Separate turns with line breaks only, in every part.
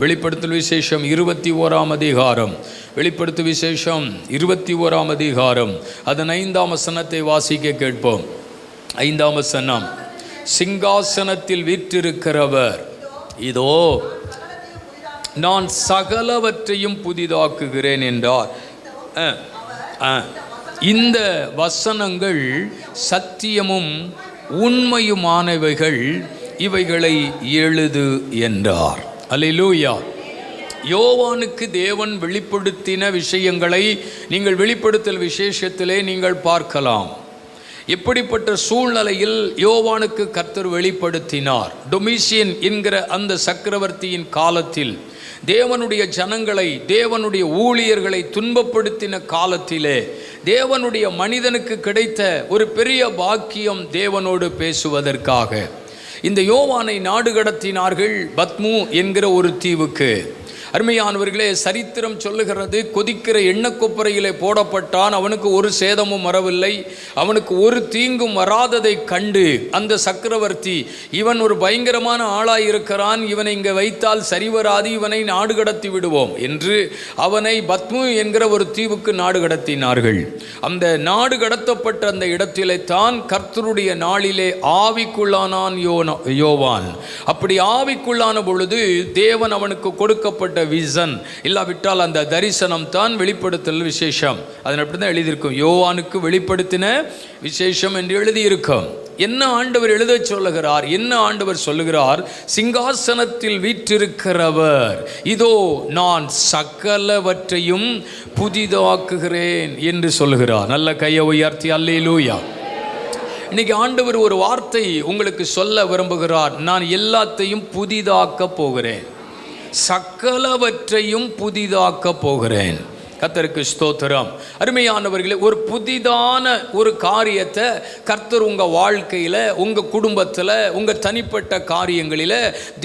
வெளிப்படுத்தல் விசேஷம் 21ஆம் அதிகாரம். வெளிப்படுத்தல் விசேஷம் 21ஆம் அதிகாரம் அதன் 5ஆம் வசனத்தை வாசிக்க கேட்போம். 5ஆம் வசனம். சிங்காசனத்தில் வீற்றிருக்கிறவர், இதோ நான் சகலவற்றையும் புதிதாக்குகிறேன் என்றார். இந்த வசனங்கள் சத்தியமும் உண்மையுமானவைகள், இவைகளை எழுது என்றார். அல்லேலூயா. யோவானுக்கு தேவன் வெளிப்படுத்தின விஷயங்களை நீங்கள் வெளிப்படுத்தல் விசேஷத்திலே நீங்கள் பார்க்கலாம். எப்படிப்பட்ட சூழ்நிலையில் யோவானுக்கு கர்த்தர் வெளிப்படுத்தினார்? டொமிஷியன் என்கிற அந்த சக்கரவர்த்தியின் காலத்தில் தேவனுடைய ஜனங்களை, தேவனுடைய ஊழியர்களை துன்பப்படுத்தின காலத்திலே தேவனுடைய மனிதனுக்கு கிடைத்த ஒரு பெரிய பாக்கியம் தேவனோடு பேசுவதற்காக இந்த யோவானை நாடு கடத்தினார்கள் பத்மு என்கிற ஒரு தீவுக்கு. அருமையானவர்களே, சரித்திரம் சொல்லுகிறது, கொதிக்கிற எண்ணெய் கொப்பரையிலே போடப்பட்டான். அவனுக்கு ஒரு சேதமும் வரவில்லை, அவனுக்கு ஒரு தீங்கும் வராததை கண்டு அந்த சக்கரவர்த்தி, இவன் ஒரு பயங்கரமான ஆளாயிருக்கிறான், இவனை இங்கே வைத்தால் சரிவராது, இவனை நாடு கடத்தி விடுவோம் என்று அவனை பத்மு என்கிற ஒரு தீவுக்கு நாடு கடத்தினார்கள். அந்த நாடு கடத்தப்பட்ட அந்த இடத்திலே தான் கர்த்தருடைய நாளிலே ஆவிக்குள்ளானான் யோவான். அப்படி ஆவிக்குள்ளான பொழுது தேவன் அவனுக்கு கொடுக்கப்பட்ட விசன், இல்லாவிட்டால் அந்த தரிசனம் தான் வெளிப்படுத்தல் விசேஷம். அதன் அப்படி தான் எழுதியிருக்கும், யோவானுக்கு வெளிப்படுத்தின விசேஷம் என்று எழுதியிருக்கும். என்ன ஆண்டவர் எழுத சொல்லுகிறார்? என்ன ஆண்டவர் சொல்லுகிறார்? சிங்காசனத்தில் வீற்றிருக்கிறவர், இதோ நான் சகலவற்றையும் புதிதாக்குகிறேன் என்று சொல்லுகிறார். நல்ல கையை உயர்த்தி அல்லேலூயா. இன்னைக்கு ஆண்டவர் ஒரு வார்த்தை உங்களுக்கு சொல்ல விரும்புகிறார். நான் எல்லாத்தையும் புதிதாக்க போகிறேன், சகலவற்றையும் புதிதாக்க போகிறேன். கர்த்தருக்கு ஸ்தோத்திரம். அருமையானவர்களே, ஒரு புதிதான ஒரு காரியத்தை கர்த்தர் உங்கள் வாழ்க்கையில், உங்கள் குடும்பத்தில், உங்கள் தனிப்பட்ட காரியங்களில்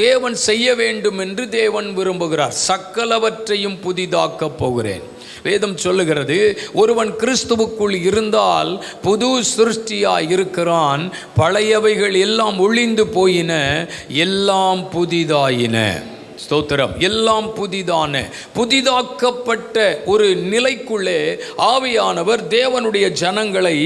தேவன் செய்ய வேண்டும் என்று தேவன் விரும்புகிறார். சகலவற்றையும் புதிதாக்க போகிறேன். வேதம் சொல்லுகிறது, ஒருவன் கிறிஸ்துவுக்குள் இருந்தால் புது சிருஷ்டியாய் இருக்கிறான், பழையவைகள் எல்லாம் ஒழிந்து போயின, எல்லாம் புதிதாயின. ஸ்தோத்திரம். எல்லாம் புதிதான, புதிதாக்கப்பட்ட ஒரு நிலைக்குள்ளே ஆவியானவர் தேவனுடைய ஜனங்களை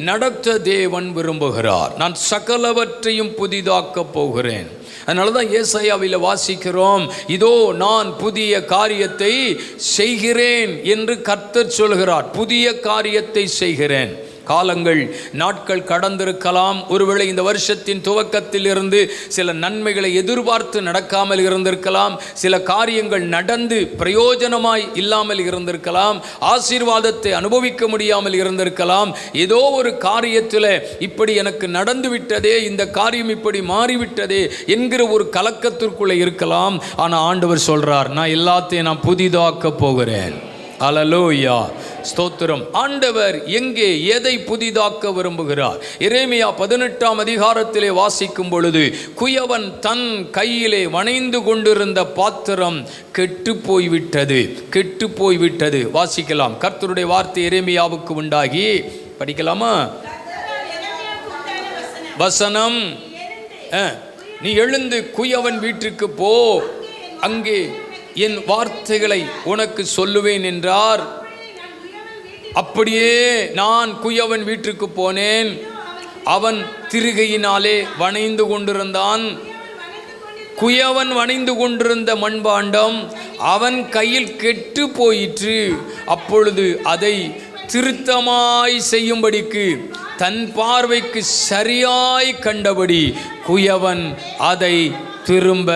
நடத்த தேவன் விரும்புகிறார். நான் சகலவற்றையும் புதிதாக்க போகிறேன். அதனால தான் ஏசாயாவில் வாசிக்கிறோம், இதோ நான் புதிய காரியத்தை செய்கிறேன் என்று கர்த்தர் சொல்கிறார். புதிய காரியத்தை செய்கிறேன். காலங்கள், நாட்கள் கடந்திருக்கலாம். ஒருவேளை இந்த வருஷத்தின் துவக்கத்தில் இருந்து சில நன்மைகளை எதிர்பார்த்து நடக்காமல் இருந்திருக்கலாம். சில காரியங்கள் நடந்து பிரயோஜனமாய் இல்லாமல் இருந்திருக்கலாம். ஆசீர்வாதத்தை அனுபவிக்க முடியாமல் இருந்திருக்கலாம். ஏதோ ஒரு காரியத்தில் இப்படி எனக்கு நடந்து விட்டதே, இந்த காரியம் இப்படி மாறிவிட்டதே என்கிற ஒரு கலக்கத்திற்குள்ளே இருக்கலாம். ஆனால் ஆண்டவர் சொல்றார், நான் எல்லாத்தையும் நான் புதிதாக்க போகிறேன். அல்லேலூயா. ஸ்தோத்திரம். ஆண்டவர் எங்கே எதை புதிதாக்க விரும்புகிறார்? எரேமியா 18ஆம் அதிகாரத்திலே வாசிக்கும் பொழுது, குயவன் தன் கையிலே வணைந்து கொண்டிருந்த பாத்திரம் கெட்டு போய்விட்டது, கெட்டு போய்விட்டது. வாசிக்கலாம். கர்த்தருடைய வார்த்தை எரேமியாவுக்கு உண்டாகி, படிக்கலாமா? வசனம். நீ எழுந்து குயவன் வீட்டிற்கு போ, அங்கே என் வார்த்தைகளை உனக்கு சொல்லுவேன் என்றார். அப்படியே நான் குயவன் வீட்டிற்கு போனேன். அவன் திருகையினாலே வணைந்து கொண்டிருந்தான். குயவன் வணைந்து கொண்டிருந்த மண்பாண்டம் அவன் கையில் கெட்டு போயிற்று. அப்பொழுது அதை திருத்தமாய் செய்யும்படிக்கு தன் பார்வைக்கு சரியாய் கண்டபடி குயவன் அதை திரும்ப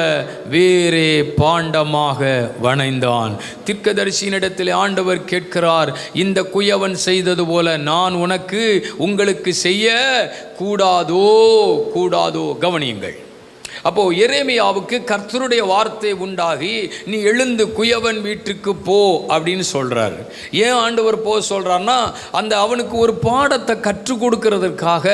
வேறே பாண்டமாக வணைந்தான். தீர்க்கதரிசியினிடத்தில் ஆண்டவர் கேட்கிறார், இந்த குயவன் செய்தது போல நான் உங்களுக்கு செய்ய கூடாதோ? கவனியுங்கள். அப்போ எரேமியாவுக்கு கர்த்தருடைய வார்த்தை உண்டாகி, நீ எழுந்து குயவன் வீட்டுக்கு போ அப்படின்னு சொல்றார். ஏன் ஆண்டவர் போ சொல்றார்னா, அந்த அவனுக்கு ஒரு பாடத்தை கற்றுக் கொடுக்கிறதற்காக,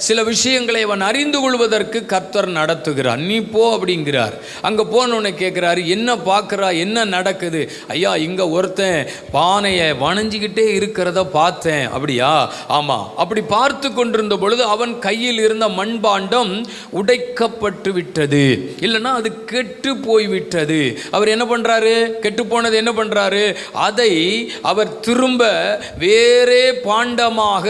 சில விஷயங்களை அவன் அறிந்து கொள்வதற்கு கர்த்தர் நடத்துகிறார். நீ போ அப்படிங்கிறார். அங்கே போனோன்னு கேட்குறாரு, என்ன பார்க்குறா, என்ன நடக்குது? ஐயா, இங்கே ஒருத்தன் பானையை வணைஞ்சிக்கிட்டே இருக்கிறத பார்த்தேன். அப்படியா? ஆமாம். அப்படி பார்த்து கொண்டிருந்த பொழுது அவன் கையில் இருந்த மண்பாண்டம் உடைக்கப்பட்டு விட்டது. விட்டது, இல்லைன்னா அது கெட்டு போய்விட்டது. அவர் என்ன பண்ணுறாரு? கெட்டு போனது என்ன பண்ணுறாரு? அதை அவர் திரும்ப வேறே பாண்டமாக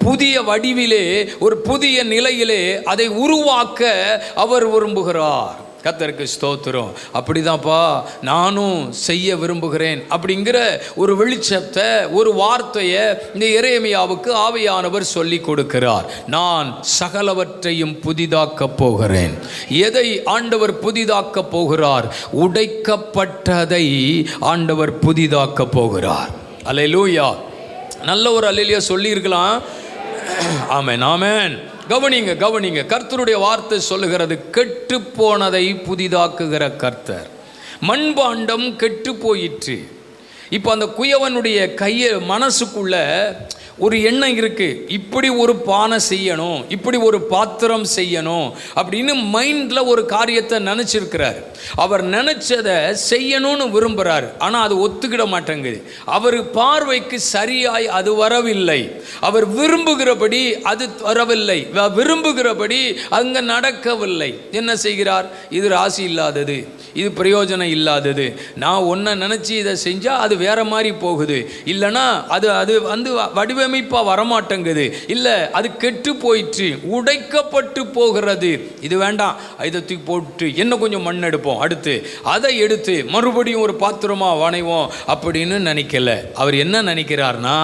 புதிய வடிவிலே ஒரு புதிய நிலையிலே அதை உருவாக்க அவர் விரும்புகிறார். கர்த்தருக்கு ஸ்தோத்திரம். அப்படிதான்ப்பா நானும் செய்ய விரும்புகிறேன் அப்படிங்கிற ஒரு வெளிச்சத்தை, ஒரு வார்த்தையை இந்த எரேமியாவுக்கு ஆவியானவர் சொல்லி கொடுக்கிறார். நான் சகலவற்றையும் புதிதாக்க போகிறேன். எதை ஆண்டவர் புதிதாக்க போகிறார்? உடைக்கப்பட்டதை ஆண்டவர் புதிதாக்க போகிறார். அல்லேலூயா. நல்ல ஒரு அல்லேலூயா சொல்லியிருக்கலாம். ஆமென், ஆமென். கவனிங்க, கவனிங்க. கர்த்தருடைய வார்த்தை சொல்லுகிறது, கெட்டு போனதை புதிதாக்குகிற கர்த்தர். மண்பாண்டம் கெட்டு போயிற்று. இப்போ அந்த குயவனுடைய மனசுக்குள்ள ஒரு எண்ணம் இருக்கு, இப்படி ஒரு பானை செய்யணும், இப்படி ஒரு பாத்திரம் செய்யணும் அப்படின்னு மைண்டில் ஒரு காரியத்தை நினச்சிருக்கிறார். அவர் நினச்சதை செய்யணும்னு விரும்புகிறார். ஆனால் அது ஒத்துக்கிட மாட்டேங்குது. அவர் பார்வைக்கு சரியாய் அது வரவில்லை. அவர் விரும்புகிறபடி அது வரவில்லை, விரும்புகிறபடி அங்கே நடக்கவில்லை. என்ன செய்கிறார்? இது ராசி இல்லாதது, இது பிரயோஜனம் இல்லாதது, நான் ஒன்றை நினச்சி இதை செஞ்சால் அது வேற மாதிரி போகுது, இல்லைன்னா அது அது வந்து வடிவமைப்பாக வரமாட்டேங்குது, இல்லை அது கெட்டு போயிற்று, உடைக்கப்பட்டு போகிறது, இது வேண்டாம், இதை தூக்கி போட்டு என்ன கொஞ்சம் மண் எடுப்போம், அடுத்து அதை எடுத்து மறுபடியும் ஒரு பாத்திரமாக வணைவோம் அப்படின்னு நினைக்கல. அவர் என்ன நினைக்கிறார்னா,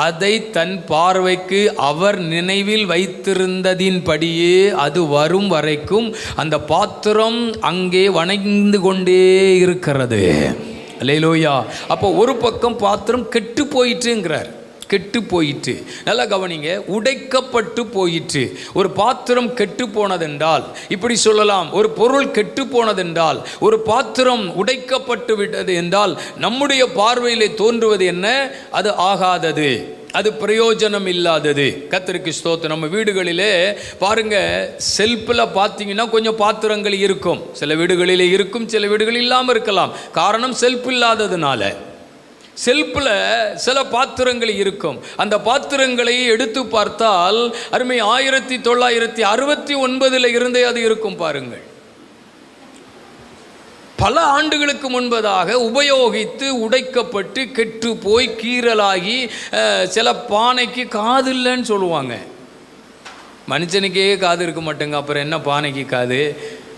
அதை தன் பார்வைக்கு அவர் நினைவில் வைத்திருந்ததின்படியே அது வரும் வரைக்கும் அந்த பாத்திரம் அங்கே வணைந்து கொண்டே இருக்கிறது. அல்லேலூயா. அப்போ ஒரு பக்கம் பாத்திரம் கெட்டு போயிட்டுங்கிறார். கெட்டு போயிற்று. நல்லா கவனிங்க, உடைக்கப்பட்டு போயிற்று. ஒரு பாத்திரம் கெட்டு போனதென்றால் இப்படி சொல்லலாம், ஒரு பொருள் கெட்டு போனதென்றால், ஒரு பாத்திரம் உடைக்கப்பட்டு விட்டது என்றால் நம்முடைய பார்வையிலே தோன்றுவது என்ன? அது ஆகாதது, அது பிரயோஜனம் இல்லாதது. கர்த்தருக்கு ஸ்தோத்திரம். நம்ம வீடுகளிலே பாருங்க, செல்ஃபில் பார்த்தீங்கன்னா கொஞ்சம் பாத்திரங்கள் இருக்கும். சில வீடுகளிலே இருக்கும், சில வீடுகளில் இல்லாமல் இருக்கலாம். காரணம் செல்ஃப் இல்லாததுனால. செல்ஃபில் சில பாத்திரங்கள் இருக்கும். அந்த பாத்திரங்களை எடுத்து பார்த்தால் அருமை 1969 இருந்தே அது இருக்கும். பாருங்கள், பல ஆண்டுகளுக்கு முன்பதாக உபயோகித்து உடைக்கப்பட்டு கெட்டு போய் கீறலாகி, சில பானைக்கு காது இல்லைன்னு சொல்லுவாங்க. மனுஷனுக்கே காது இருக்க மாட்டேங்க, அப்புறம் என்ன பானைக்கு காது?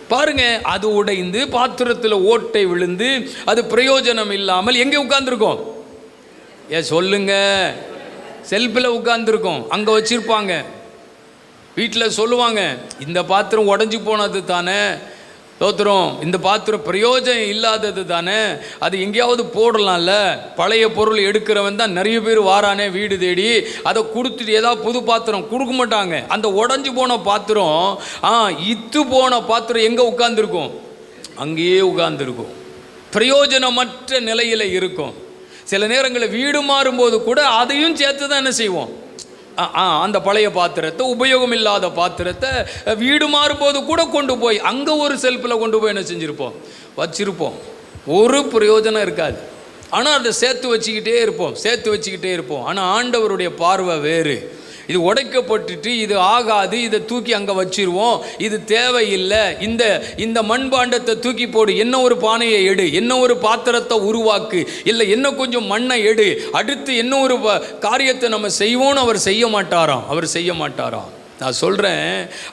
பாருங்க, அது உடைந்து பாத்திரத்தில் ஓட்டை விழுந்து அது பிரயோஜனம் இல்லாமல் எங்கே உட்கார்ந்துருக்கோம்? சொல்லுங்க, செல்ஃபில் உட்கார்ந்துருக்கோம். அங்கே வச்சிருப்பாங்க. வீட்டில் சொல்லுவாங்க, இந்த பாத்திரம் உடஞ்சி போனது தானே, தோத்திரம், இந்த பாத்திரம் பிரயோஜனம் இல்லாதது தானே, அது எங்கேயாவது போடலாம்ல. பழைய பொருள் எடுக்கிறவன் தான் நிறைய பேர் வாரானே வீடு தேடி, அதை கொடுத்துட்டு ஏதாவது புது பாத்திரம் கொடுக்க மாட்டாங்க. அந்த உடஞ்சி போன பாத்திரம், இத்து போன பாத்திரம் எங்கே உட்கார்ந்துருக்கும்? அங்கேயே உட்கார்ந்துருக்கும். பிரயோஜனமற்ற நிலையில் இருக்கும். சில நேரங்களில் வீடு மாறும்போது கூட அதையும் சேர்த்து தான் என்ன செய்வோம்? அந்த பழைய பாத்திரத்தை, உபயோகம் இல்லாத பாத்திரத்தை வீடு மாறும்போது கூட கொண்டு போய் அங்கே ஒரு செல்ஃபில் கொண்டு போய் என்ன செஞ்சுருப்போம்? வச்சிருப்போம். ஒரு பிரயோஜனம் இருக்காது. ஆனால் அதை சேர்த்து வச்சுக்கிட்டே இருப்போம். ஆனால் ஆண்டவருடைய பார்வை வேறு. இது உடைக்கப்பட்டுட்டு இது ஆகாது, இதை தூக்கி அங்கே வச்சிருவோம், இது தேவையில்லை, இந்த மண்பாண்டத்தை தூக்கி போடு, என்ன ஒரு பானையை எடு, என்ன ஒரு பாத்திரத்தை உருவாக்கு, இல்லை என்ன கொஞ்சம் மண்ணை எடு, அடுத்து என்ன ஒரு காரியத்தை நம்ம செய்வோன்னு அவர் செய்ய மாட்டாராம். நான் சொல்கிறேன்,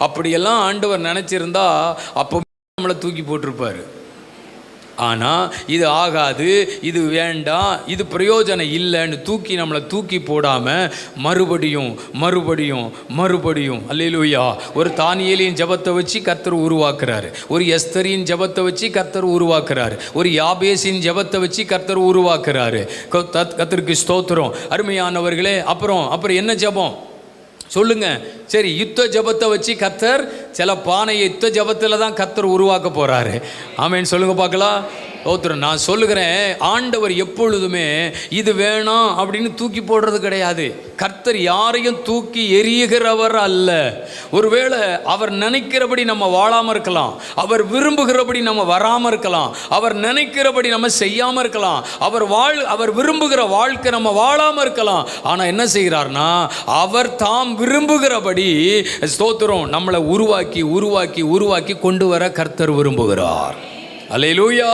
அப்படியெல்லாம் ஆண்டவர் நினச்சிருந்தா அப்போ நம்மளை தூக்கி போட்டிருப்பார். ஆனால் இது ஆகாது, இது வேண்டாம், இது பிரயோஜனம் இல்லைன்னு நம்மளை தூக்கி போடாமல் மறுபடியும் அல்லேலூயா. ஒரு தானியேலின் ஜெபத்தை வச்சு கர்த்தர் உருவாக்குறாரு, ஒரு எஸ்தரின் ஜெபத்தை வச்சு கர்த்தர் உருவாக்குறாரு, ஒரு யாபேசின் ஜெபத்தை வச்சு கர்த்தர் உருவாக்குறாரு. கர்த்தருக்கு ஸ்தோத்திரம். அருமையானவர்களே, அப்புறம் என்ன ஜெபம் சொல்லுங்க? சரி, யுத்த ஜெபத்தை வச்சு கர்த்தர் சில பானையை யுத்த ஜெபத்தில் தான் கர்த்தர் உருவாக்க போறாரு. ஆமென் சொல்லுங்க பார்க்கலாம். ஒருத்தர் நான் சொல்லுகிறேன், ஆண்டவர் எப்பொழுதுமே இது வேணாம் அப்படின்னு தூக்கி போடுறது கிடையாது. கர்த்தர் யாரையும் தூக்கி எறியுகிறவர் அல்ல. ஒருவேளை அவர் நினைக்கிறபடி நம்ம வாழாமல் இருக்கலாம், அவர் விரும்புகிறபடி நம்ம வராமல் இருக்கலாம், அவர் நினைக்கிறபடி நம்ம செய்யாமல் இருக்கலாம், அவர் விரும்புகிற வாழ்க்கை நம்ம வாழாமல் இருக்கலாம். ஆனால் என்ன செய்கிறார்னா, அவர் தாம் விரும்புகிறபடி ஸ்தோத்திரம் நம்மளை உருவாக்கி உருவாக்கி உருவாக்கி கொண்டு வர கர்த்தர் விரும்புகிறார். அல்லேலூயா.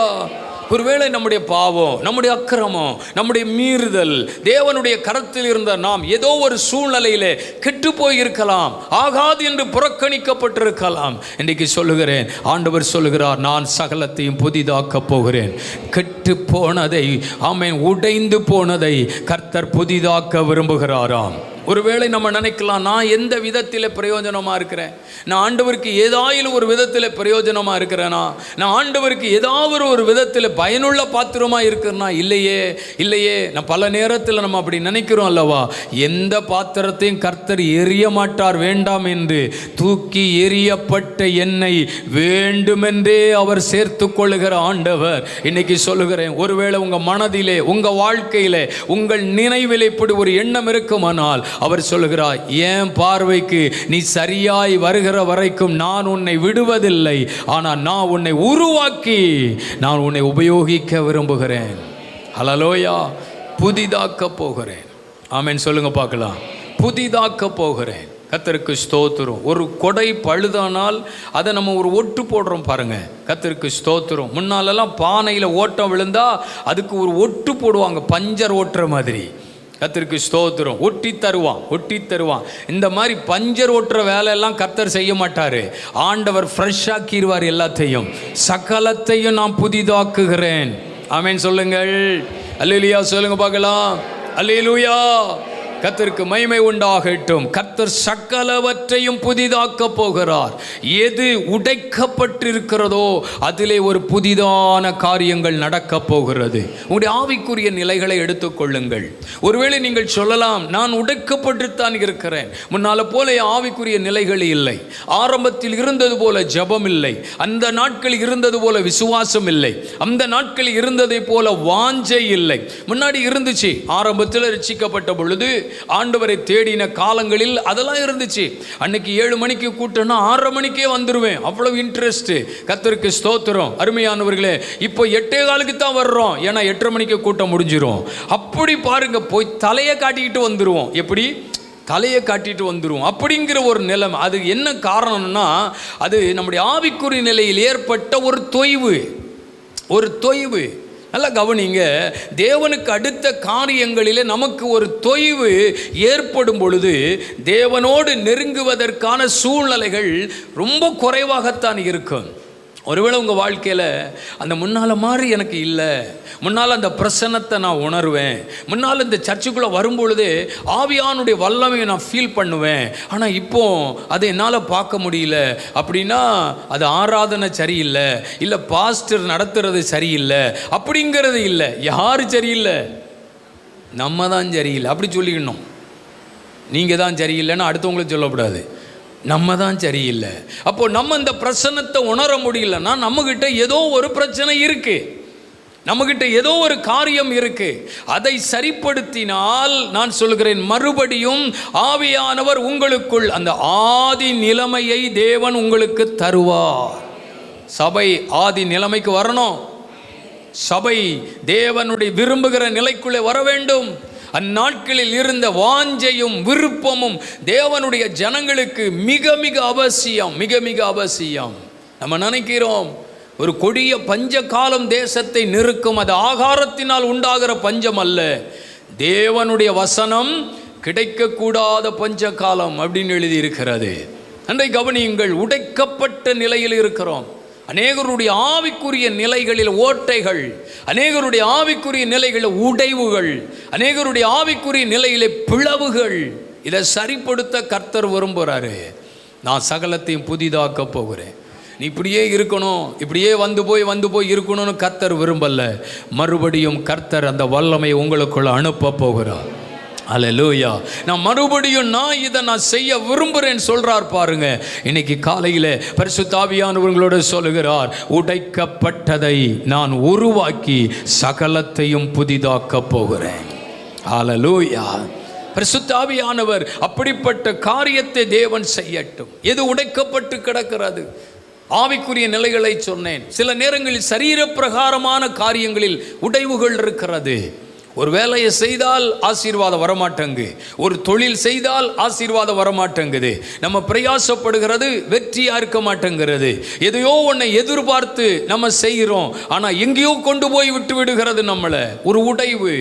ஒருவேளை நம்முடைய பாவம், நம்முடைய அக்கிரமம், நம்முடைய மீறுதல் தேவனுடைய கரத்தில் இருந்த நாம் ஏதோ ஒரு சூழ்நிலையிலே கெட்டு போயிருக்கலாம், ஆகாது என்று புறக்கணிக்கப்பட்டிருக்கலாம். இன்றைக்கு சொல்லுகிறேன், ஆண்டவர் சொல்லுகிறார், நான் சகலத்தையும் புதிதாக்கப் போகிறேன். கெட்டு போனதை, ஆமென், உடைந்து போனதை கர்த்தர் புதிதாக்க விரும்புகிறாராம். ஒருவேளை நம்ம நினைக்கலாம், நான் எந்த விதத்தில் பிரயோஜனமாக இருக்கிறேன், நான் ஆண்டவருக்கு ஏதாயிலும் ஒரு விதத்தில் பிரயோஜனமாக இருக்கிறேனா, நான் ஆண்டவருக்கு ஏதாவது ஒரு விதத்தில் பயனுள்ள பாத்திரமாக இருக்கிறேனா? இல்லையே, இல்லையே. நான் பல நேரத்தில் நம்ம அப்படி நினைக்கிறோம் அல்லவா? எந்த பாத்திரத்தையும் கர்த்தர் எறிய மாட்டார், வேண்டாம் என்று. தூக்கி எறியப்பட்ட என்னை வேண்டுமென்றே அவர் சேர்த்து கொள்ளுகிற ஆண்டவர். இன்னைக்கு சொல்லுகிறேன், ஒருவேளை உங்கள் மனதிலே, உங்கள் வாழ்க்கையிலே, உங்கள் நினைவில் இப்படி ஒரு எண்ணம் இருக்குமானால் அவர் சொல்லுகிறார், என் பார்வைக்கு நீ சரியாய் வருகிற வரைக்கும் நான் உன்னை விடுவதில்லை, ஆனால் நான் உன்னை உருவாக்கி நான் உன்னை உபயோகிக்க விரும்புகிறேன். ஹல்லேலூயா. புதிதாக்க போகிறேன். ஆமென் சொல்லுங்க பார்க்கலாம். புதிதாக்க போகிறேன். கர்த்தருக்கு ஸ்தோத்திரம். ஒரு கொடை பழுதானால் அதை நம்ம ஒரு ஒட்டு போடுறோம் பாருங்க. கர்த்தருக்கு ஸ்தோத்திரம். முன்னாலெல்லாம் பானையில் ஓட்டம் விழுந்தா அதுக்கு ஒரு ஒட்டு போடுவாங்க, பஞ்சர் ஓட்டுற மாதிரி. கர்த்தருக்கு ஸ்தோத்திரம். ஒட்டி தருவான். இந்த மாதிரி பஞ்சர் ஓட்டுற வேலையெல்லாம் கர்த்தர் செய்ய மாட்டார். ஆண்டவர் ஃப்ரெஷ் ஆக்கிடுவார். எல்லாத்தையும், சகலத்தையும் நான் புதிதாக்குகிறேன். ஆமென் சொல்லுங்கள். அல்லேலூயா சொல்லுங்க பார்க்கலாம். அல்லேலூயா. கர்த்தருக்கு மகிமை உண்டாகட்டும். கர்த்தர் சகலவற்றையும் புதிதாக்க போகிறார். எது உடைக்கப்பட்டிருக்கிறதோ அதிலே ஒரு புதிதான காரியங்கள் நடக்க போகிறது. உங்களுடைய ஆவிக்குரிய நிலைகளை எடுத்துக்கொள்ளுங்கள். ஒருவேளை நீங்கள் சொல்லலாம், நான் உடைக்கப்பட்டுத்தான் இருக்கிறேன், முன்னால போல ஆவிக்குரிய நிலைகள் இல்லை, ஆரம்பத்தில் இருந்தது போல ஜெபம் இல்லை, அந்த நாட்களில் இருந்தது போல விசுவாசம் இல்லை, அந்த நாட்களில் இருந்ததை போல வாஞ்சை இல்லை. முன்னாடி இருந்துச்சு, ஆரம்பத்தில் ரட்சிக்கப்பட்ட பொழுது ஆண்டவரை தேடின காலங்களில் அதெல்லாம் இருந்துச்சு. அன்னைக்கு 7 மணிக்கு கூட்டம்னா 6:30 மணிக்கே வந்துடுவேன், அவ்வளவு இன்ட்ரெஸ்ட். கர்த்தருக்கு ஸ்தோத்திரம். அருமையானவர்களே, இப்போ 8:15 தான் வர்றோம், ஏன்னா 8:30 மணிக்கு கூட்டம் முடிஞ்சிரும். அப்படி பாருங்க, போய் தலையை காட்டிக்கிட்டு வந்துடுவோம். எப்படி? தலையை காட்டிட்டு வந்துடுவோம். அப்படிங்கிற ஒரு நிலைமை. அது என்ன காரணம்னா, அது நம்முடைய ஆவிக்குரிய நிலையில் ஏற்பட்ட ஒரு தொய்வு. நல்லா கவனிங்க. தேவனுக்கு அடுத்த காரியங்களிலே நமக்கு ஒரு தொய்வு ஏற்படும் பொழுது தேவனோடு நெருங்குவதற்கான சூழ்நிலைகள் ரொம்ப குறைவாகத்தான் இருக்கும். ஒருவேளை உங்கள் வாழ்க்கையில் அந்த முன்னால் மாதிரி எனக்கு இல்லை, முன்னால் அந்த பிரசன்னத்தை நான் உணர்வேன், முன்னால் இந்த சர்ச்சுக்குள்ளே வரும்பொழுதே ஆவியானுடைய வல்லமையை நான் ஃபீல் பண்ணுவேன், ஆனால் இப்போ அதை என்னால் பார்க்க முடியல அப்படின்னா அது ஆராதனை சரியில்லை, இல்லை பாஸ்டர் நடத்துறது சரியில்லை அப்படிங்கிறது இல்லை. யார் சரியில்லை? நம்ம தான் சரியில்லை அப்படி சொல்லிக்கணும். நீங்கள் தான் சரியில்லைன்னு அடுத்தவங்களுக்கு சொல்லக்கூடாது. நம்ம தான் சரியில்லை. அப்போ நம்ம இந்த பிரச்சனத்தை உணர முடியலன்னா நம்மகிட்ட ஏதோ ஒரு பிரச்சனை இருக்கு, நம்மகிட்ட ஏதோ ஒரு காரியம் இருக்கு. அதை சரிப்படுத்தினால் நான் சொல்கிறேன், மறுபடியும் ஆவியானவர் உங்களுக்குள் அந்த ஆதி நிலைமையை தேவன் உங்களுக்கு தருவார். சபை ஆதி நிலைமைக்கு வரணும். சபை தேவனுடைய விரும்புகிற நிலைக்குள்ளே வர வேண்டும். அந்நாட்களில் இருந்த வாஞ்சையும் விருப்பமும் தேவனுடைய ஜனங்களுக்கு மிக மிக அவசியம். நம்ம நினைக்கிறோம் ஒரு கொடிய பஞ்ச காலம் தேசத்தை நிற்கும். அது ஆகாரத்தினால் உண்டாகிற பஞ்சம் அல்ல, தேவனுடைய வசனம் கிடைக்கக்கூடாத பஞ்ச காலம் அப்படின்னு எழுதி இருக்கிறது. அன்றை கவனியுங்கள், உடைக்கப்பட்ட நிலையில் இருக்கிறோம். அநேகருடைய ஆவிக்குரிய நிலைகளில் ஓட்டைகள், அநேகருடைய ஆவிக்குரிய நிலைகளில் உடைவுகள், அநேகருடைய ஆவிக்குரிய நிலையிலே பிளவுகள். இதை சரிப்படுத்த கர்த்தர் விரும்புகிறாரு. நான் சகலத்தையும் புதிதாக்க போகிறேன். நீ இப்படியே இருக்கணும், இப்படியே வந்து போய் இருக்கணும்னு கர்த்தர் விரும்பல. மறுபடியும் கர்த்தர் அந்த வல்லமை உங்களுக்குள்ள அனுப்ப போகிறார். அல்லேலூயா. நான் மறுபடியும் இதை செய்ய விரும்புகிறேன் சொல்றார் பாருங்க. இன்னைக்கு காலையில் பரிசுத்த ஆவியானவர்களோடு சொல்லுகிறார், உடைக்கப்பட்டதை நான் உருவாக்கி சகலத்தையும் புதிதாக்க போகிறேன். அல்லேலூயா. பரிசுத்த ஆவியானவர் அப்படிப்பட்ட காரியத்தை தேவன் செய்யட்டும். எது உடைக்கப்பட்டு கிடக்கிறது? ஆவிக்குரிய நிலைகளை சொன்னேன். சில நேரங்களில் சரீர பிரகாரமான காரியங்களில் உடைவுகள் இருக்கிறது. ஒரு வேலையை செய்தால் ஆசீர்வாதம் வரமாட்டேங்கு, ஒரு தொழில் செய்தால் ஆசீர்வாதம் வரமாட்டேங்குது, நம்ம பிரயாசப்படுகிறது வெற்றியாக இருக்க மாட்டேங்கிறது, எதையோ ஒன்றை எதிர்பார்த்து நம்ம செய்கிறோம், ஆனால் எங்கேயோ கொண்டு போய் விட்டு விடுகிறது நம்மளை. ஒரு உடைவு.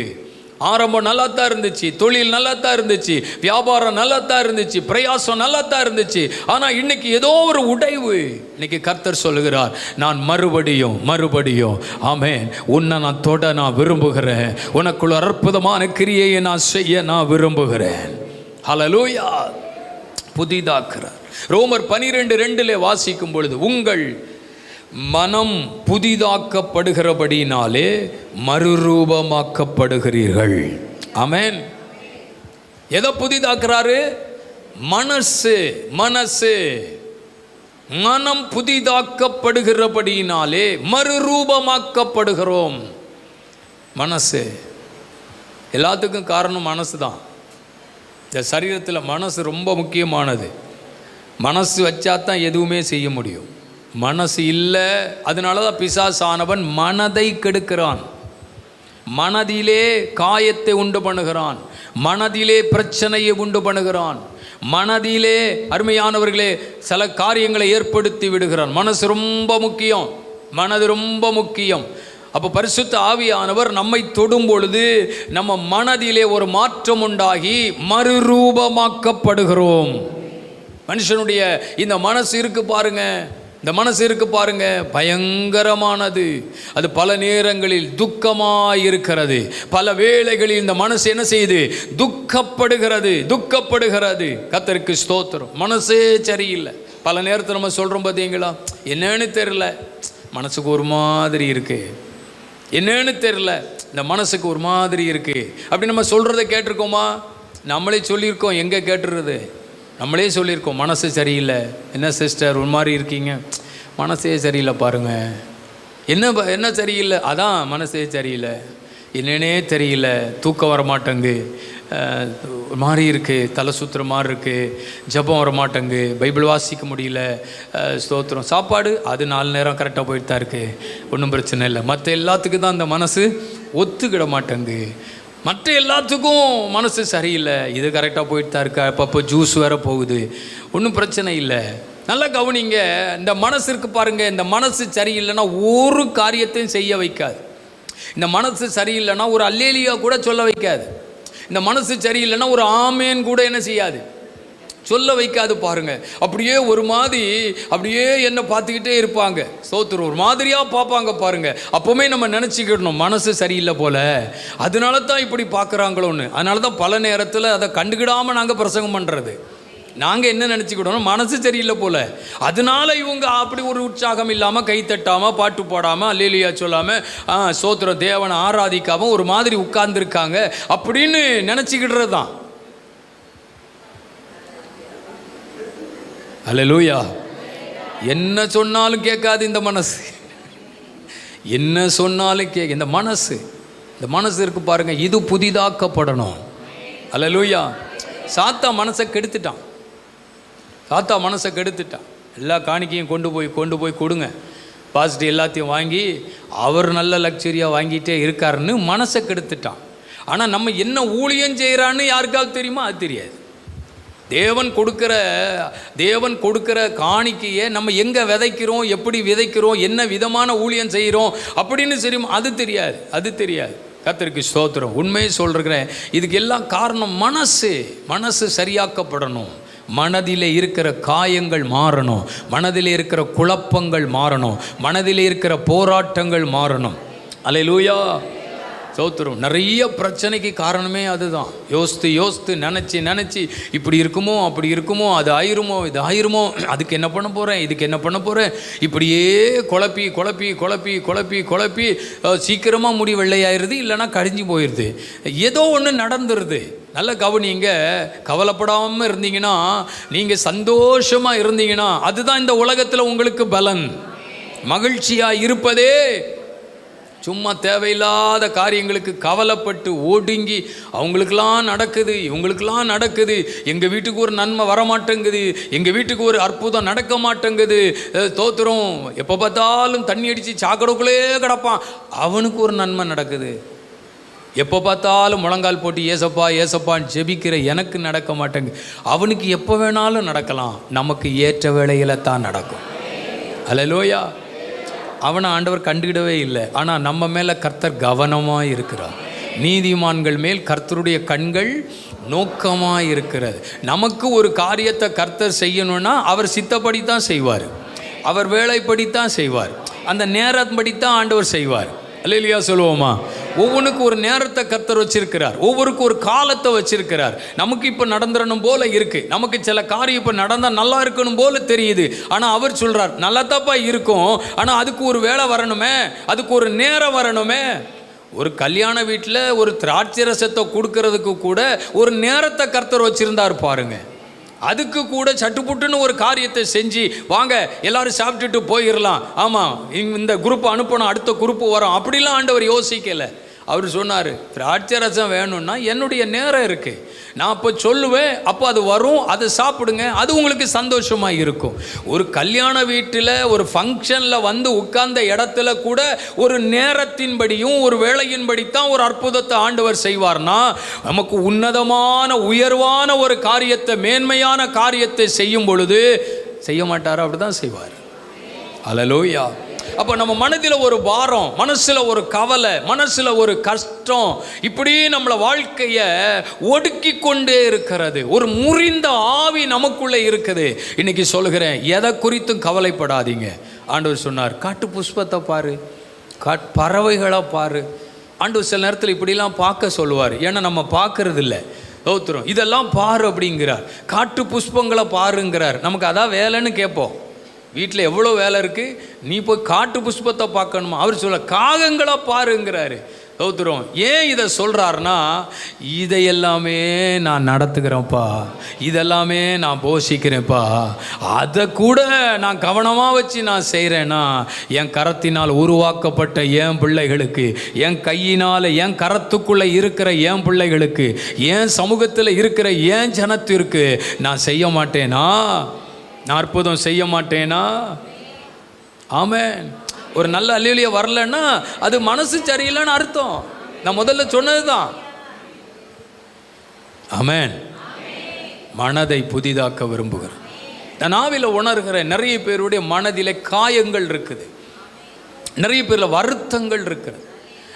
ஆரம்பம் நல்லா தான் இருந்துச்சு, தொழில் நல்லா தான் இருந்துச்சு, வியாபாரம் நல்லா தான் இருந்துச்சு, பிரயாசம் நல்லா தான் இருந்துச்சு, ஆனால் இன்னைக்கு ஏதோ ஒரு உடைவு. இன்னைக்கு கர்த்தர் சொல்லுகிறார், நான் மறுபடியும் ஆமென், உன்னை நான் தொட நான் விரும்புகிறேன், உனக்குள்ள அற்புதமான கிரியையை நான் செய்ய நான் விரும்புகிறேன். ஹல்லேலூயா. புதிதாக்குறார். ரோமர் 12:2 வாசிக்கும் பொழுது, உங்கள் மனம் புதிதாக்கப்படுகிறபடினாலே மறுரூபமாக்கப்படுகிறீர்கள். ஆமென். எதை புதிதாக்குறாரு? மனசு. மனம் புதிதாக்கப்படுகிறபடினாலே மறுரூபமாக்கப்படுகிறோம். மனசு எல்லாத்துக்கும் காரணம் மனசு தான். இந்த சரீரத்தில் மனசு ரொம்ப முக்கியமானது. மனசு வச்சா தான் எதுவுமே செய்ய முடியும். மனசு இல்லை, அதனால தான் பிசாசானவன் மனதை கெடுக்கிறான், மனதிலே காயத்தை உண்டு பண்ணுகிறான், மனதிலே பிரச்சனையை உண்டு பண்ணுகிறான், மனதிலே அருமையானவர்களே சில காரியங்களை ஏற்படுத்தி விடுகிறான். மனசு ரொம்ப முக்கியம், மனது ரொம்ப முக்கியம். அப்போ பரிசுத்த ஆவியானவர் நம்மை தொடும் பொழுது நம்ம மனதிலே ஒரு மாற்றம் உண்டாகி மறுரூபமாக்கப்படுகிறோம். மனுஷனுடைய இந்த மனசு இருக்கு பாருங்க, இந்த மனசு இருக்கு பாருங்க, பயங்கரமானது. அது பல நேரங்களில் துக்கமாய் இருக்கிறது. பல வேளைகளில் இந்த மனசு என்ன செய்யுது? துக்கப்படுகிறது. கர்த்தருக்கு ஸ்தோத்திரம். மனசே சரியில்லை. பல நேரத்தில் நம்ம சொல்கிறோம் பார்த்தீங்களா, என்னன்னு தெரியல, மனசுக்கு ஒரு மாதிரி இருக்கு, என்னன்னு தெரியல, இந்த மனசுக்கு ஒரு மாதிரி இருக்கு அப்படி நம்ம சொல்கிறத கேட்டிருக்கோமா? நம்மளே சொல்லியிருக்கோம். எங்கே கேட்டுறது? நம்மளே சொல்லியிருக்கோம், மனசு சரியில்லை. என்ன சிஸ்டர் ஒரு மாதிரி இருக்கீங்க? மனசே சரியில்லை பாருங்க. என்ன சரியில்லை? அதான் மனசே சரியில்லை, என்னன்னே தெரியல, தூக்கம் வர மாட்டேங்கு, ஒரு மாதிரி இருக்குது, தலை சுற்றுற மாதிரி இருக்குது, ஜபம் வர மாட்டேங்கு, பைபிள் வாசிக்க முடியல, ஸ்தோத்திரம், சாப்பாடு அது 4 நேரம் கரெக்டாக போயிட்டு தான் இருக்குது, ஒன்றும் பிரச்சனை இல்லை. மற்ற எல்லாத்துக்கும் தான் அந்த மனசு ஒத்துக்கிட மாட்டேங்கு. மற்ற எல்லாத்துக்கும் மனசு சரியில்லை, இது கரெக்டாக போயிட்டு தான் இருக்கா, அப்பப்போ ஜூஸ் வேறு போகுது, ஒன்றும் பிரச்சனை இல்லை. நல்லா கவனிங்க, இந்த மனசு இருக்கு பாருங்க, இந்த மனசு சரியில்லைன்னா ஒரு காரியத்தையும் செய்ய வைக்காது. இந்த மனசு சரியில்லைன்னா ஒரு அல்லேலியா கூட சொல்ல வைக்காது. இந்த மனசு சரியில்லைன்னா ஒரு ஆமேன் கூட என்ன செய்யாது, சொல்ல வைக்காது பாருங்க. அப்படியே ஒரு மாதிரி அப்படியே என்ன பார்த்துக்கிட்டே இருப்பாங்க, ஸ்தோத்திரம், ஒரு மாதிரியாக பார்ப்பாங்க பாருங்க. அப்போவுமே நம்ம நினச்சிக்கிடணும் மனசு சரியில்லை போல, அதனால தான் இப்படி பார்க்குறாங்களோன்னு. அதனால தான் பல நேரத்தில் அதை கண்டுக்கிடாமல் நாங்கள் பிரசங்கம் பண்ணுறது. நாங்கள் என்ன நினச்சிக்கிடணும், மனசு சரியில்லை போல், அதனால இவங்க அப்படி ஒரு உற்சாகம் இல்லாமல், கை தட்டாமல், பாட்டு போடாமல், அல்லேலூயா சொல்லாமல், ஸ்தோத்திரம், தேவனை ஆராதிக்காமல் ஒரு மாதிரி உட்கார்ந்துருக்காங்க அப்படின்னு நினச்சிக்கிடுறது தான். அல்லேலூயா. என்ன சொன்னாலும் கேட்காது இந்த மனசு, என்ன சொன்னாலும் இந்த மனசு இருக்கு பாருங்க, இது புதிதாக்கப்படணும். அல்லேலூயா. சாத்தா மனசை கெடுத்துட்டான். எல்லா காணிக்கையும் கொண்டு போய் கொடுங்க, பாசிட்டிவ் எல்லாத்தையும் வாங்கி அவர் நல்ல லக்ஸரியாக வாங்கிட்டே இருக்காருன்னு மனசை கெடுத்துட்டான். ஆனால் நம்ம என்ன ஊழியம் செய்கிறான்னு யாருக்காவது தெரியுமா? அது தெரியாது. தேவன் கொடுக்கிற காணிக்கையை நம்ம எங்கே விதைக்கிறோம், எப்படி விதைக்கிறோம், என்ன விதமான ஊழியம் செய்கிறோம் அப்படின்னு தெரியுமா? அது தெரியாது. கர்த்தருக்கு ஸ்தோத்திரம். உண்மையை சொல்கிறேன், இதுக்கு எல்லாம் காரணம் மனசு சரியாக்கப்படணும். மனதிலே இருக்கிற காயங்கள் மாறணும், மனதிலே இருக்கிற குழப்பங்கள் மாறணும், மனதிலே இருக்கிற போராட்டங்கள் மாறணும். அல்லேலூயா. ஸ்தோத்திரம். நிறைய பிரச்சனைக்கு காரணமே அதுதான். யோசித்து நினச்சி இப்படி இருக்குமோ, அப்படி இருக்குமோ, அது ஆயிருமோ, இது ஆயிருமோ, அதுக்கு என்ன பண்ண போகிறேன், இதுக்கு என்ன பண்ண போகிறேன், இப்படியே குழப்பி சீக்கிரமாக முடி வெள்ளையாயிருது, இல்லைனா கடிஞ்சு போயிடுது, ஏதோ ஒன்று நடந்துருது. நல்ல கவனிங்க. கவலைப்படாமல் இருந்தீங்கன்னா, நீங்கள் சந்தோஷமாக இருந்தீங்கன்னா, அதுதான் இந்த உலகத்தில் உங்களுக்கு பலன். மகிழ்ச்சியாக இருப்பதே. சும்மா தேவையில்லாத காரியங்களுக்கு கவலைப்பட்டு ஒடுங்கி, அவங்களுக்கெல்லாம் நடக்குது, இவங்களுக்கெல்லாம் நடக்குது, எங்கள் வீட்டுக்கு ஒரு நன்மை வரமாட்டேங்குது, எங்கள் வீட்டுக்கு ஒரு அற்புதம் நடக்க மாட்டேங்குது, தோத்துறோம், எப்போ பார்த்தாலும் தண்ணி அடித்து சாக்கடைக்குள்ளே கிடப்பான், அவனுக்கு ஒரு நன்மை நடக்குது. எப்போ பார்த்தாலும் முழங்கால் போட்டு ஏசப்பா ஏசப்பான்னு ஜெபிக்கிற எனக்கு நடக்க மாட்டேங்க. அவனுக்கு எப்போ வேணாலும் நடக்கலாம், நமக்கு ஏற்ற வேளையில் தான் நடக்கும். அல்லேலூயா. அவனை ஆண்டவர் கண்டுக்கிடவே இல்லை. ஆனால் நம்ம மேலே கர்த்தர் கவனமாக இருக்கிறார். நீதிமான்கள் மேல் கர்த்தருடைய கண்கள் நோக்கமாக இருக்கிறது. நமக்கு ஒரு காரியத்தை கர்த்தர் செய்யணும்னா அவர் சித்தப்படி தான் செய்வார், அவர் வேலைப்படித்தான் செய்வார், அந்த நேரப்படித்தான் ஆண்டவர் செய்வார். அல்லேலூயா சொல்லுவோமா? ஒவ்வொன்றுக்கு ஒரு நேரத்தை கர்த்தர் வச்சிருக்கிறார், ஒவ்வொருக்கு ஒரு காலத்தை வச்சிருக்கிறார். நமக்கு இப்போ நடந்துடணும் போல இருக்கு, நமக்கு சில காரியம் இப்போ நடந்தால் நல்லா இருக்கணும் போல தெரியுது. ஆனால் அவர் சொல்றார் நல்லா தாப்பா இருக்கும், ஆனால் அதுக்கு ஒரு வேலை வரணுமே, அதுக்கு ஒரு நேரம் வரணுமே. ஒரு கல்யாண வீட்டில் ஒரு திராட்சை ரசத்தை கொடுக்கறதுக்கு கூட ஒரு நேரத்தை கர்த்தர் வச்சிருந்தார் பாருங்க. அதுக்கு கூட சட்டுப்புட்டுன்னு ஒரு காரியத்தை செஞ்சு வாங்க எல்லாரும் சாப்பிட்டுட்டு போயிடலாம், ஆமாம் இந்த குரூப் அனுப்பணும், அடுத்த குரூப் வரும், அப்படிலாம் ஆண்டவர் யோசிக்கலை. அவர் சொன்னார் திராட்சை ரசம் வேணும்னா என்னுடைய நேரம் இருக்குது, நான் அப்போ சொல்லுவேன், அப்போ அது வரும், அதை சாப்பிடுங்க, அது உங்களுக்கு சந்தோஷமாக இருக்கும். ஒரு கல்யாண வீட்டில் ஒரு ஃபங்க்ஷனில் வந்து உட்கார்ந்த இடத்துல கூட ஒரு நேரத்தின்படியும் ஒரு வேளையின்படி தான் ஒரு அற்புதத்தை ஆண்டவர் செய்வார்னா, நமக்கு உன்னதமான உயர்வான ஒரு காரியத்தை மேன்மையான காரியத்தை செய்யும் பொழுது செய்ய மாட்டார், அப்படி தான் செய்வார். அல்லேலூயா. அப்போ நம்ம மனதில் ஒரு பாரம், மனசில் ஒரு கவலை, மனசில் ஒரு கஷ்டம், இப்படி நம்மளை வாழ்க்கையை ஒடுக்கி கொண்டே இருக்கிறது. ஒரு முறிந்த ஆவி நமக்குள்ளே இருக்குது. இன்னைக்கு சொல்கிறேன், எதை குறித்தும் கவலைப்படாதீங்க. ஆண்டவர் சொன்னார் காட்டு புஷ்பத்தை பாரு, பறவைகளை பாரு. ஆண்டவர் சில நேரத்தில் இப்படிலாம் பார்க்க சொல்லுவார், ஏன்னா நம்ம பார்க்கறது இல்லை. தோத்துறோம், இதெல்லாம் பாரு அப்படிங்கிறார். காட்டு புஷ்பங்களை பாருங்கிறார். நமக்கு அதான் வேலைன்னு கேட்போம். வீட்டில் எவ்வளோ வேலை இருக்குது, நீ போய் காட்டு புஷ்பத்தை பார்க்கணுமா? அவர் சொல்ல காகங்களை பாருங்கிறாரு. தோத்துறோம். ஏன் இதை சொல்கிறாருன்னா, இதையெல்லாமே நான் நடத்துகிறேன்ப்பா, இதெல்லாமே நான் போஷிக்கிறேன்ப்பா, அதை கூட நான் கவனமாக வச்சு நான் செய்கிறேன்னா, என் கரத்தினால் உருவாக்கப்பட்ட என் பிள்ளைகளுக்கு, என் கையினால் என் கரத்துக்குள்ளே இருக்கிற என் பிள்ளைகளுக்கு, என் சமூகத்தில் இருக்கிற என் ஜனத்திற்கு நான் செய்ய மாட்டேனா? நான் அற்புதம் செய்ய மாட்டேனா? ஆமென். ஒரு நல்ல அல்லேலூயா வரலன்னா அது மனசு சரியில்லைன்னு அர்த்தம். நான் முதல்ல சொன்னது தான். ஆமென். மனதை புதிதாக்க விரும்புகிறேன். நான் ஆவில உணர்கிறேன், நிறைய பேருடைய மனதிலே காயங்கள் இருக்குது, நிறைய பேரில் வருத்தங்கள் இருக்குது.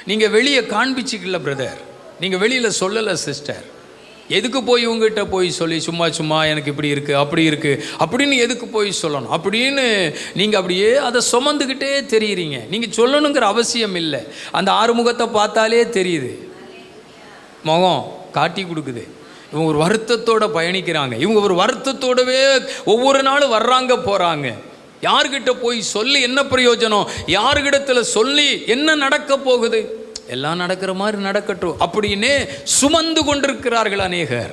நீங்கள் வெளியே காண்பிச்சிக்கல பிரதர், நீங்கள் வெளியில் சொல்லலை சிஸ்டர். எதுக்கு போய் உங்ககிட்ட போய் சொல்லி சும்மா சும்மா எனக்கு இப்படி இருக்குது அப்படி இருக்குது அப்படின்னு எதுக்கு போய் சொல்லணும் அப்படின்னு நீங்கள் அப்படியே அதை சுமந்துக்கிட்டே தெரியுறீங்க. நீங்கள் சொல்லணுங்கிற அவசியம் இல்லை. அந்த ஆறுமுகத்தை பார்த்தாலே தெரியுது, முகம் காட்டி கொடுக்குது. இவங்க ஒரு வருத்தத்தோடு பயணிக்கிறாங்க, இவங்க ஒரு வருத்தத்தோடவே ஒவ்வொரு நாளும் வர்றாங்க போகிறாங்க. யார்கிட்ட போய் சொல்லி என்ன பிரயோஜனம்? யார்கிடத்தில் சொல்லி என்ன நடக்க போகுது? எல்லாம் நடக்கிற மாதிரி நடக்கட்டும் அப்படின்னு சுமந்து கொண்டிருக்கிறார்கள். அநேகர்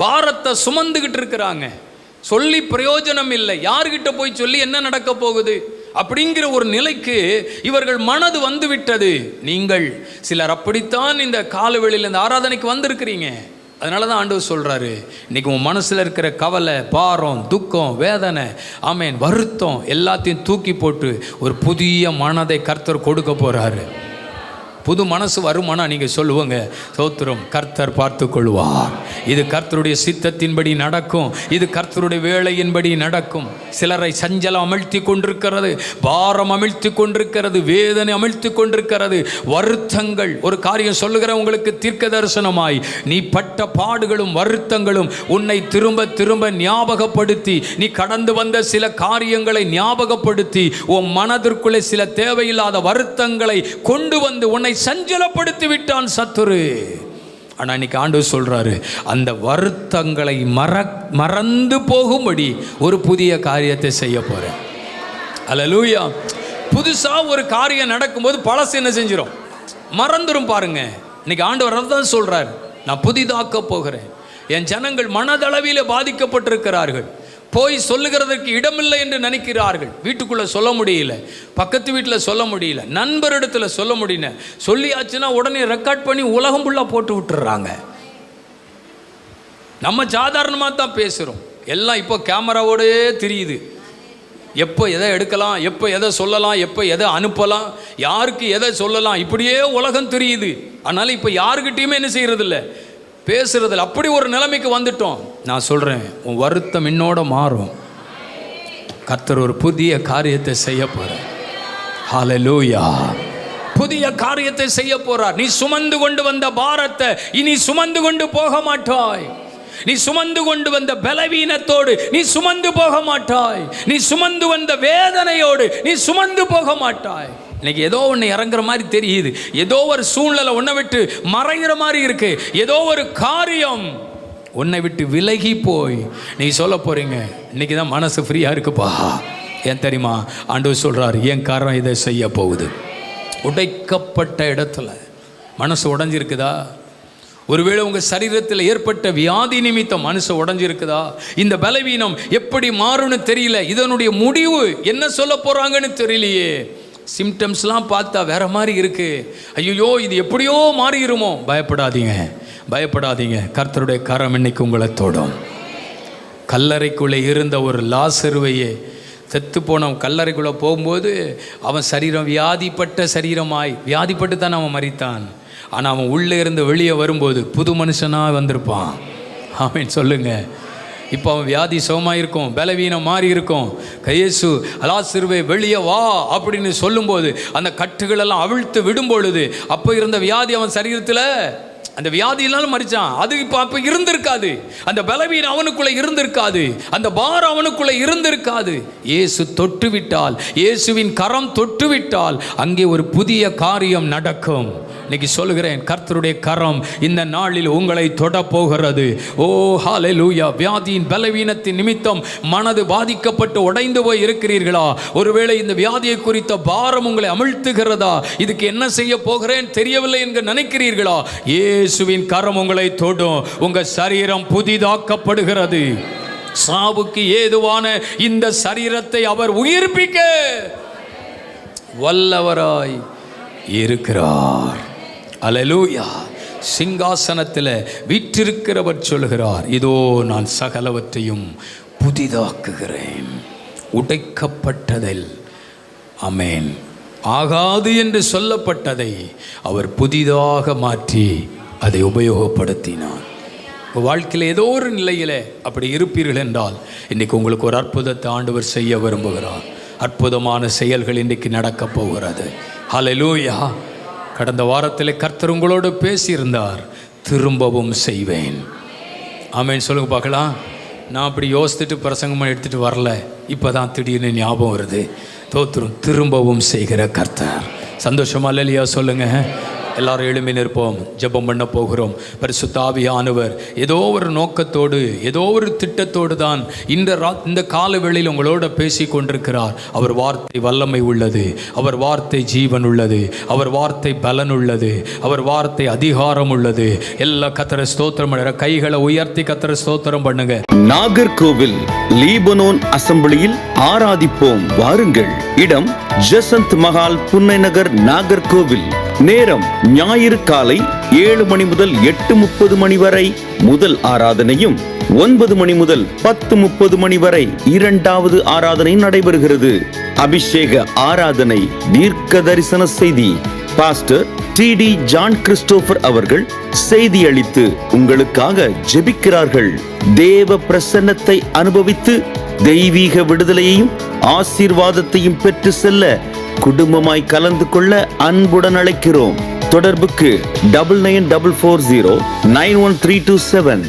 பாரத்தை சுமந்துகிட்டு இருக்கிறாங்க. சொல்லி பிரயோஜனம் இல்லை, யார்கிட்ட போய் சொல்லி என்ன நடக்க போகுது அப்படிங்கிற ஒரு நிலைக்கு இவர்கள் மனது வந்து விட்டது. நீங்கள் சிலர் அப்படித்தான் இந்த காலவெளியில் இந்த ஆராதனைக்கு வந்திருக்கிறீங்க. அதனால தான் ஆண்டவர் சொல்கிறாரு, இன்றைக்கி உன் மனசில் இருக்கிற கவலை, பாரம், துக்கம், வேதனை, ஆமேன், வருத்தம் எல்லாத்தையும் தூக்கி போட்டு ஒரு புதிய மனதை கர்த்தர் கொடுக்க போகிறாரு. புது மனசு வருமானா நீங்கள் சொல்லுவோங்க, ஸ்தோத்திரம், கர்த்தர் பார்த்து கொள்வார், இது கர்த்தருடைய சித்தத்தின்படி நடக்கும், இது கர்த்தருடைய வேளையின்படி நடக்கும். சிலரை சஞ்சலம் அமிழ்த்தி கொண்டிருக்கிறது, பாரம் அமிழ்த்தி கொண்டிருக்கிறது, வேதனை அமிழ்த்தி கொண்டிருக்கிறது, வருத்தங்கள். ஒரு காரியம் சொல்லுகிற உங்களுக்கு தீர்க்க தரிசனமாய், நீ பட்ட பாடுகளும் வருத்தங்களும் உன்னை திரும்ப திரும்ப ஞாபகப்படுத்தி, நீ கடந்து வந்த சில காரியங்களை ஞாபகப்படுத்தி, உன் மனதிற்குள்ளே சில தேவையில்லாத வருத்தங்களை கொண்டு வந்து உன்னை சஞ்சலப்படுத்தி விட்டான் சத்துரு. ஆனால் இன்னைக்கு ஆண்டவர் சொல்றாரு, அந்த வருத்தங்களை மறந்து போகும்படி ஒரு புதிய காரியத்தை செய்ய போறேன். அல்லேலூயா. புதுசா ஒரு காரியம் நடக்கும்போது பழசு என்ன செஞ்சிடும்? மறந்துடும். பாருங்க, இன்னைக்கு ஆண்டவர் தான் சொல்றாரு, நான் புதிதாக்க போகிறேன். என் ஜனங்கள் மனதளவிலே பாதிக்கப்பட்டிருக்கிறார்கள். போய் சொல்லுகிறதற்கு இடமில்லை என்று நினைக்கிறார்கள். வீட்டுக்குள்ளே சொல்ல முடியல, பக்கத்து வீட்டில் சொல்ல முடியல, நண்பரிடத்தில் சொல்ல முடியல. சொல்லியாச்சுன்னா உடனே ரெக்கார்ட் பண்ணி உலகம் ஃபுல்லாக போட்டு விட்டுறாங்க. நம்ம சாதாரணமாக தான் பேசுகிறோம், எல்லாம் இப்போ கேமராவோடே தெரியுது. எப்போ எதை எடுக்கலாம், எப்போ எதை சொல்லலாம், எப்போ எதை அனுப்பலாம், யாருக்கு எதை சொல்லலாம், இப்படியே உலகம் தெரியுது. அதனால் இப்போ யாருக்கிட்டையுமே என்ன செய்கிறதில்ல, பேசுறதில்ல. அப்படி ஒரு நிலைமைக்கு வந்துட்டோம். நான் சொல்கிறேன், உன் வருத்தம் என்னோட மாறும். கர்த்தர் ஒரு புதிய காரியத்தை செய்ய போகிறார். ஹல்லேலூயா. புதிய காரியத்தை செய்ய போறார். நீ சுமந்து கொண்டு வந்த பாரத்தை இனி சுமந்து கொண்டு போக மாட்டாய். நீ சுமந்து கொண்டு வந்த பலவீனத்தோடு நீ சுமந்து போக மாட்டாய். நீ சுமந்து வந்த வேதனையோடு நீ சுமந்து போக மாட்டாய். இன்னைக்கு ஏதோ ஒன்று இறங்குற மாதிரி தெரியுது, ஏதோ ஒரு சூழ்நிலை உன்னை விட்டு மறைகிற மாதிரி இருக்கு, ஏதோ ஒரு காரியம் உன்னை விட்டு விலகி போய் நீ சொல்ல போறீங்க, இன்னைக்கு தான் மனசு ஃப்ரீயா இருக்குப்பா. ஏன் தெரியுமா? ஆண்டவர் சொல்றாரு, என் காரணம் இதை செய்ய போகுது. உடைக்கப்பட்ட இடத்துல மனசு உடைஞ்சிருக்குதா? ஒருவேளை உங்கள் சரீரத்தில் ஏற்பட்ட வியாதி நிமித்தம் மனசு உடைஞ்சிருக்குதா? இந்த பலவீனம் எப்படி மாறும்னு தெரியல, இதனுடைய முடிவு என்ன சொல்ல போறாங்கன்னு தெரியலையே. சிம்டம்ஸ்லாம் பார்த்தா வேற மாதிரி இருக்கு. ஐயோ இது எப்படியோ மாறிடுமோ. பயப்படாதீங்க, பயப்படாதீங்க. கர்த்தருடைய கரம் இன்னைக்கு உங்களை தொடும். கல்லறைக்குள்ளே இருந்த ஒரு லாசருவையே, செத்து போனவன் கல்லறைக்குள்ளே போகும்போது அவன் சரீரம் வியாதிப்பட்ட சரீரமாய், வியாதிப்பட்டு தான் அவன் மரித்தான். ஆனால் அவன் உள்ளே இருந்து வெளியே வரும்போது புது மனுஷனாக வந்திருப்பான். ஆமென் சொல்லுங்க. இப்போ அவன் வியாதி சுகமாக இருக்கும், பலவீனம் மாறி இருக்கும். இயேசு லாசருவே வெளியே வா அப்படின்னு சொல்லும்போது அந்த கட்டுகளெல்லாம் அவிழ்த்து விடும் பொழுது அப்போ இருந்த வியாதி அவன் சரீரத்தில், அந்த வியாதியினாலும் மறிச்சான். அது இப்போ அப்போ இருந்திருக்காது. அந்த பலவீனம் அவனுக்குள்ளே இருந்திருக்காது, அந்த பாரம் அவனுக்குள்ளே இருந்திருக்காது. இயேசு தொட்டுவிட்டால், இயேசுவின் கரம் தொட்டுவிட்டால் அங்கே ஒரு புதிய காரியம் நடக்கும். இன்னைக்கு சொல்லுகிறேன், கர்த்தருடைய கரம் இந்த நாளில் உங்களை தொட போகிறது. ஓ ஹல்லேலூயா. வியாதியின் பலவீனத்தின் நிமித்தம் மனது பாதிக்கப்பட்டு உடைந்து போய் இருக்கிறீர்களா? ஒருவேளை இந்த வியாதியை குறித்த பாரம் உங்களை அமிழ்த்துகிறதா? இதுக்கு என்ன செய்ய போகிறேன் தெரியவில்லை என்று நினைக்கிறீர்களா? இயேசுவின் கரம் உங்களை தொடும். உங்க சரீரம் புதிதாக்கப்படுகிறது. சாவுக்கு ஏதுவான இந்த சரீரத்தை அவர் உயிர்ப்பிக்க வல்லவராய் இருக்கிறார். அல்லேலூயா. சிங்காசனத்தில் வீற்றிருக்கிறவர் சொல்கிறார், இதோ நான் சகலவற்றையும் புதிதாக்குகிறேன். உடைக்கப்பட்டதில் ஆமென் ஆகாது என்று சொல்லப்பட்டதை அவர் புதிதாக மாற்றி அதை உபயோகப்படுத்தினார். வாழ்க்கையில் ஏதோ ஒரு நிலையில் அப்படி இருப்பீர்கள் என்றால் இன்றைக்கு உங்களுக்கு ஒரு அற்புதத்தை ஆண்டவர் செய்ய விரும்புகிறார். அற்புதமான செயல்கள் இன்றைக்கு நடக்கப் போகிறது. ஹல்லேலூயா. கடந்த வாரத்தில் கர்த்தர் உங்களோடு பேசியிருந்தார், திரும்பவும் செய்வேன். ஆமென் சொல்லுங்க பார்க்கலாம். நான் அப்படி யோசித்துட்டு பிரசங்கமாக எடுத்துகிட்டு வரல, இப்போ தான் திடீர்னு ஞாபகம் வருது. தோத்திரம் திரும்பவும் செய்கிற கர்த்தர். சந்தோஷமா இல்லையா? சொல்லுங்கள். எல்லாரும் எழும்பி நிற்போம், ஜெபம் பண்ண போகிறோம். பரிசுத்த ஆவியானவர் ஏதோ ஒரு நோக்கத்தோடு, ஏதோ ஒரு திட்டத்தோடு தான் இந்த காலவேளையில் உங்களோட பேசி கொண்டிருக்கிறார். அவர் வார்த்தை வல்லமை உள்ளது, அவர் வார்த்தை ஜீவன் உள்ளது, அவர் வார்த்தை பலன் உள்ளது, அவர் வார்த்தை அதிகாரம் உள்ளது. எல்லா கர்த்தரை ஸ்தோத்திரம் பண்ணுற கைகளை உயர்த்தி கர்த்தரை ஸ்தோத்திரம் பண்ணுங்க.
நாகர்கோவில் லீபனோன் அசெம்பிளியில் ஆராதிப்போம் வாருங்கள். இடம் ஜசந்த் மஹால், புன்னை நகர், நாகர்கோவில். நேரம் ஞாயிறு காலை 7 மணி முதல் 8:30 மணி வரை முதல் ஆராதனையும், 9 மணி முதல் 10:30 மணி வரை இரண்டாவது ஆராதனை நடைபெறுகிறது. அபிஷேக ஆராதனை, தீர்க்க தரிசன செய்தி பாஸ்டர் TD ஜான் கிறிஸ்டோபர் அவர்கள் செய்தி அளித்து உங்களுக்காக ஜெபிக்கிறார்கள். தேவ பிரசன்னத்தை அனுபவித்து தெய்வீக விடுதலையையும் ஆசீர்வாதத்தையும் பெற்று செல்ல குடும்பமாய் கலந்து கொள்ள அன்புடன் அழைக்கிறோம். தொடர்புக்கு 9944091327.